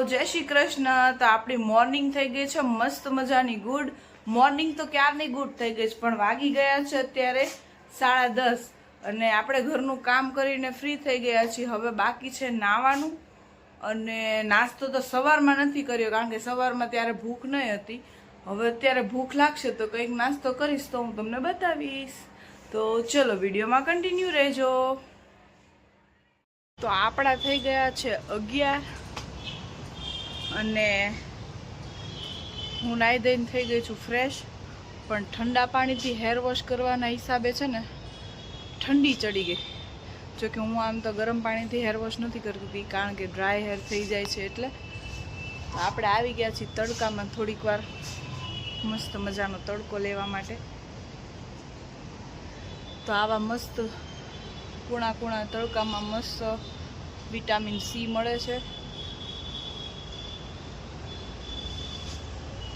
જય શ્રી કૃષ્ણ। તો આપણી મોર્નિંગ થઈ ગઈ છે મસ્ત મજાની ગુડ મોર્નિંગ। તો ક્યારની ગુડ થઈ ગઈ છે, પણ વાગી ગયા છે અત્યારે 10:30 અને આપણે ઘરનું કામ કરીને ફ્રી થઈ ગયા છીએ। હવે બાકી છે નાવાનું અને નાસ્તો તો સવારમાં નથી કર્યો, કારણ કે સવારમાં ત્યારે ભૂખ નહીં હતી। હવે અત્યારે ભૂખ લાગશે તો કંઈક નાસ્તો કરીશ તો હું તમને બતાવીશ। તો ચલો વિડીયોમાં કન્ટિન્યુ રહેજો। તો આપણા થઈ ગયા છે 11 અને હું નાઈ ધોઈને થઈ ગઈ છું ફ્રેશ, પણ ઠંડા પાણીથી હેર વોશ કરવાના હિસાબે છે ને ઠંડી ચડી ગઈ। જોકે હું આમ તો ગરમ પાણીથી હેર વોશ નથી કરતી, કારણ કે ડ્રાય હેર થઈ જાય છે। એટલે આપણે આવી ગયા છીએ તડકામાં થોડીક વાર મસ્ત મજાનો તડકો લેવા માટે। તો આવા મસ્ત કૂણા કૂણા તડકામાં મસ્ત વિટામિન સી મળે છે।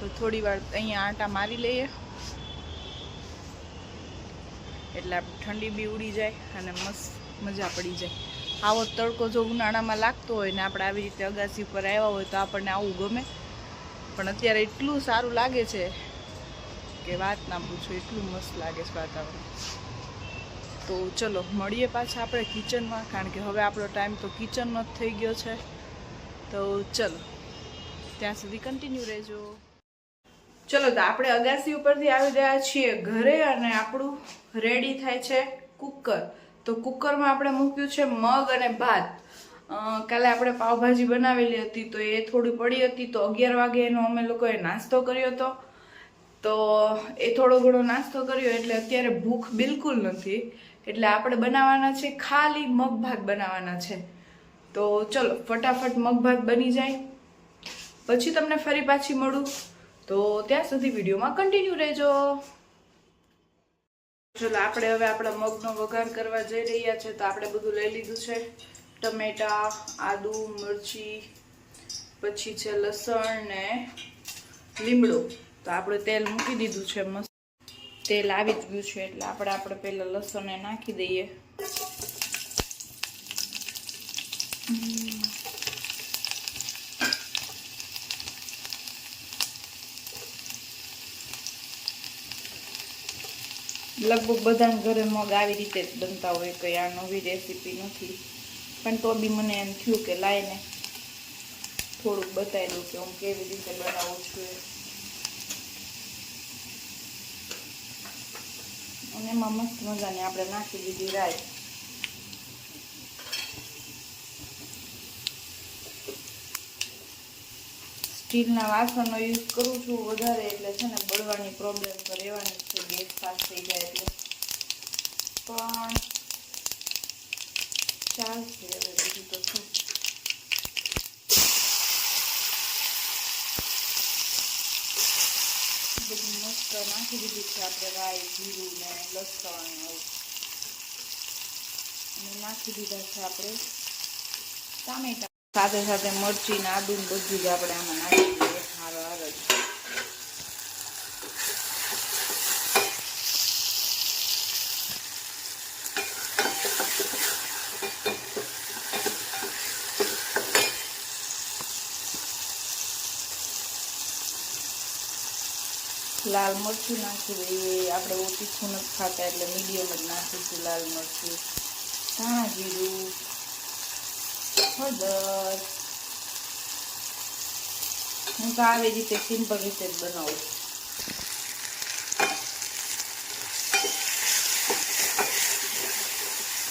તો થોડી વાર અહીંયા આંટા મારી લઈએ એટલે આપણે ઠંડી બી ઉડી જાય અને મસ્ત મજા પડી જાય। આવો તડકો જો ઉનાળામાં લાગતો હોય ને આપણે આવી રીતે અગાસી ઉપર આવ્યા હોય તો આપણને આવું ગમે, પણ અત્યારે એટલું સારું લાગે છે કે વાત ના પૂછો, એટલું મસ્ત લાગે છે વાતાવરણ। તો ચલો મળીએ પાછા આપણે કિચનમાં, કારણ કે હવે આપણો ટાઈમ તો કિચનનો જ થઈ ગયો છે। તો ચલો ત્યાં સુધી કન્ટિન્યુ રહેજો। ચલો તો આપણે અગાસી ઉપરથી આવી ગયા છીએ ઘરે અને આપણું રેડી થાય છે કુકર। તો કુકરમાં આપણે મૂક્યું છે મગ અને ભાત। કાલે આપણે પાવભાજી બનાવેલી હતી તો એ થોડી પડી હતી, તો 11 વાગે એનો અમે લોકોએ નાસ્તો કર્યો હતો। તો એ થોડો ઘણો નાસ્તો કર્યો એટલે અત્યારે ભૂખ બિલકુલ નથી, એટલે આપણે બનાવવાના છે ખાલી મગ ભાત બનાવવાના છે। તો ચલો ફટાફટ મગ ભાત બની જાય પછી તમને ફરી પાછી મળું, તો ત્યાં સુધી વિડીયોમાં કન્ટિન્યુ રહેજો। ચલો આપણે હવે આપણા મગનો વઘાર કરવા જઈ રહ્યા છે। તો આપણે બધું લઈ લીધું છે, ટમેટા, આદુ, મરચી, પછી છે લસણ ને લીમડો। તો આપણે તેલ મૂકી દીધું છે, મસ્ત તેલ આવી જ ગયું છે એટલે આપણે પહેલા લસણને નાખી દઈએ। લગભગ બધાને ઘરે મગ આવી રીતે જ બનતા હોય, કંઈ આ નવી રેસીપી નથી, પણ તો બી મને એમ થયું કે લાઈને થોડુંક બતાવી દઉં કે હું કેવી રીતે બનાવું છું। અને એમાં મસ્ત મજાની આપણે નાખી દીધી રાઈ। સ્ટીલના વાસણનો યુઝ કરું છું વધારે, એટલે છે ને બળવાની પ્રોબ્લેમ તો રહેવાની છે, ગેસ ફાસ્ટ થઈ જાય એટલે, પણ ચાલશે હવે બીજું તો શું। બધું મસ્ત નાખી દીધું છે આપણે રાઈ, જીરું ને લસણ અને નાખી દીધા છે આપણે ટામેટા, સાથે સાથે મરચી ને આદુ ને બધું જ આપણે આમાં નાખી દઈએ હાર જ। લાલ મરચું નાખી દઈએ, આપણે બહુ તીખું નથી ખાતા એટલે મીડિયમ જ નાખીશું લાલ મરચું, ધાણા જીરું, હળદર। હું તો આવી રીતે સિમ્પલ રીતે જ બનાવું।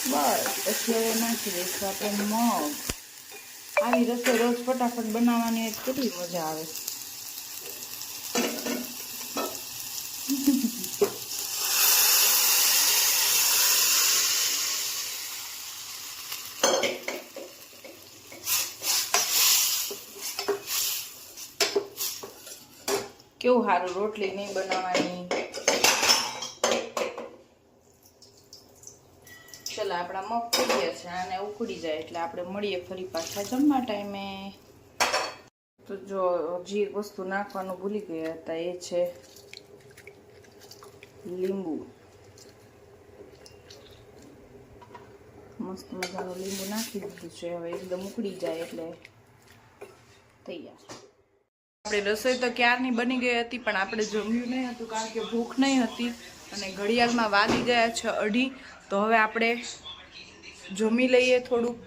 બસ પછી હવે નાખી દઈશું આપણે મગ। આવી રસોઈ રોજ ફટાફટ બનાવવાની કેટલી મજા આવે। કેવું સારું, રોટલી નહીં બનાવવાની। ચલો આપણા મગ થઈ ગયા છે, આને ઉકળી જાય એટલે આપણે મળીએ ફરી પાછા જમવા ટાઈમે। તો જો હજી એક વસ્તુ નાખવાનું ભૂલી ગયા હતા, એ છે લીંબુ। મસ્ત મજાનું લીંબુ નાખી દીધું છે, હવે એકદમ ઉકળી જાય એટલે તૈયાર. આપણે રસોઈ તો ક્યારની બની ગઈ હતી પણ આપણે જમ્યું નહીં હતું કારણ કે ભૂખ નહીં હતી અને ઘડિયાળમાં વાગી ગયા છે 2:30. તો હવે આપણે જમી લઈએ થોડુંક.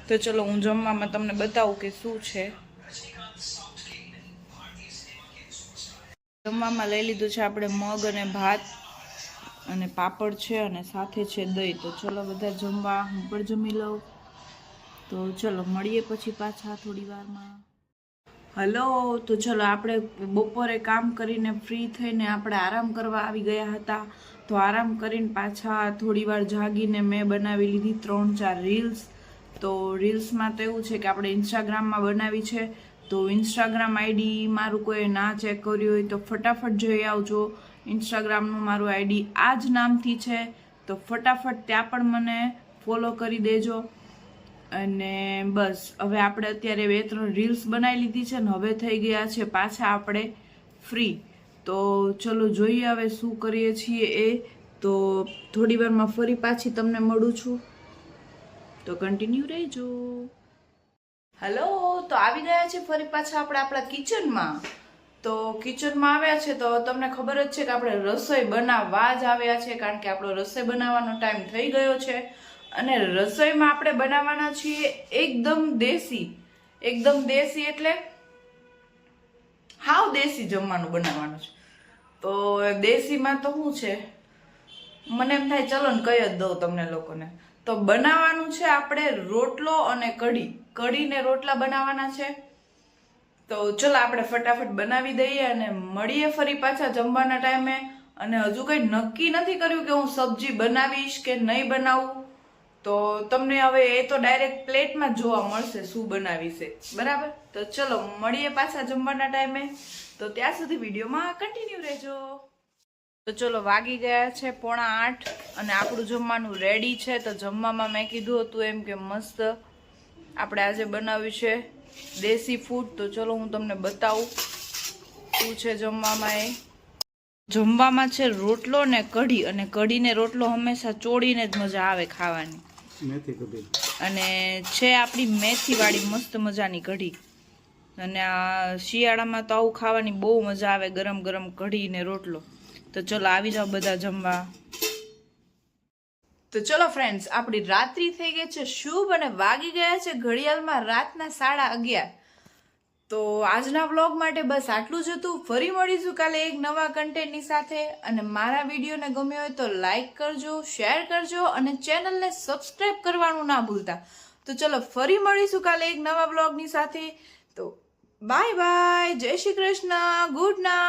તો ચલો હું જમવામાં તમને બતાવું કે શું છે. જમવામાં લઈ લીધું છે આપણે મગ અને ભાત અને પાપડ છે અને સાથે છે દહીં. તો ચલો બધા જમવા, હું પણ જમી લઉં. તો ચલો મળીએ પછી પાછા થોડી વારમાં. હલો, તો ચલો આપણે બપોરે કામ કરીને ફ્રી થઈને આપણે આરામ કરવા આવી ગયા હતા. તો આરામ કરીને પાછા થોડી વાર જાગીને મેં બનાવી લીધી 3-4 રીલ્સ. તો રીલ્સમાં તો એવું છે કે આપણે ઇન્સ્ટાગ્રામમાં બનાવી છે. તો ઇન્સ્ટાગ્રામ આઈડી મારું કોઈ ના ચેક કર્યું હોય તો ફટાફટ જઈ આવજો. ઇન્સ્ટાગ્રામનું મારું આઈડી આ જ નામથી છે. તો ફટાફટ ત્યાં પણ મને ફોલો કરી દેજો. અને બસ હવે આપણે અત્યારે 2-3 રીલ્સ બનાવી લીધી છે ને હવે થઈ ગયા છે પાછા આપણે ફ્રી. તો ચલો જોઈએ હવે શું કરીએ છીએ એ. તો થોડી વારમાં ફરી પાછી તમને મળું છું. તો કન્ટિન્યુ રહેજો. હેલો, તો આવી ગયા છે ફરી પાછા આપણે આપણા કિચનમાં. તો કિચનમાં આવ્યા છે તો તમને ખબર જ છે કે આપણે રસોઈ બનાવવા જ આવ્યા છે કારણ કે આપણો રસોઈ બનાવવાનો ટાઈમ થઈ ગયો છે. અને રસોઈમાં આપણે બનાવવાના છીએ એકદમ દેશી. એકદમ દેશી એટલે હાવ દેશી જમવાનું બનાવવાનું છે. તો દેશીમાં તો શું છે, મને એમ થાય ચલો ને કહી જ દઉં તમને લોકોને. તો બનાવવાનું છે આપણે રોટલો અને કઢી. કઢી ને રોટલા બનાવવાના છે. તો ચલો આપણે ફટાફટ બનાવી દઈએ અને મળીએ ફરી પાછા જમવાના ટાઈમે. અને હજુ કંઈ નક્કી નથી કર્યું કે હું સબ્જી બનાવીશ કે નહીં બનાવું. તો તમને હવે એ તો ડાયરેક્ટ પ્લેટમાં જ જોવા મળશે શું બનાવી છે, બરાબર. તો ચલો મળીએ પાછા જમવાના ટાઈમે. તો ત્યાં સુધી વિડીયોમાં કન્ટિન્યુ રહેજો. તો ચલો વાગી ગયા છે 7:45 અને આપણું જમવાનું રેડી છે. તો જમવામાં મેં કીધું હતું એમ કે મસ્ત આપણે આજે બનાવ્યું છે દેશી ફૂડ. તો ચલો હું તમને બતાવું શું છે જમવામાં. એ જમવામાં છે રોટલો ને કઢી. અને કઢી ને રોટલો હંમેશા ચોળીને જ મજા આવે ખાવાની. અને છે આપણી મેથી વાળી મસ્ત મજાની કઢી. અને આ શિયાળામાં તો આવું ખાવાની બહુ મજા આવે, ગરમ ગરમ કઢી ને રોટલો. તો ચલો આવી જાઓ બધા જમવા. તો ચલો ફ્રેન્ડ્સ, આપણી રાત્રિ થઈ ગઈ છે શુભ અને વાગી ગયા છે ઘડિયાળમાં રાતના 11:30. તો આજના વ્લોગ માટે બસ આટલું જ હતું. ફરી મળીશું કાલે એક નવા કન્ટેન્ટની સાથે. અને મારા વિડીયોને ગમ્યો હોય તો લાઈક કરજો, શેર કરજો અને ચેનલને સબસ્ક્રાઈબ કરવાનું ના ભૂલતા. તો ચલો ફરી મળીશું કાલે એક નવા વ્લોગની સાથે. તો બાય બાય, જય શ્રી કૃષ્ણ, ગુડ નાઇટ.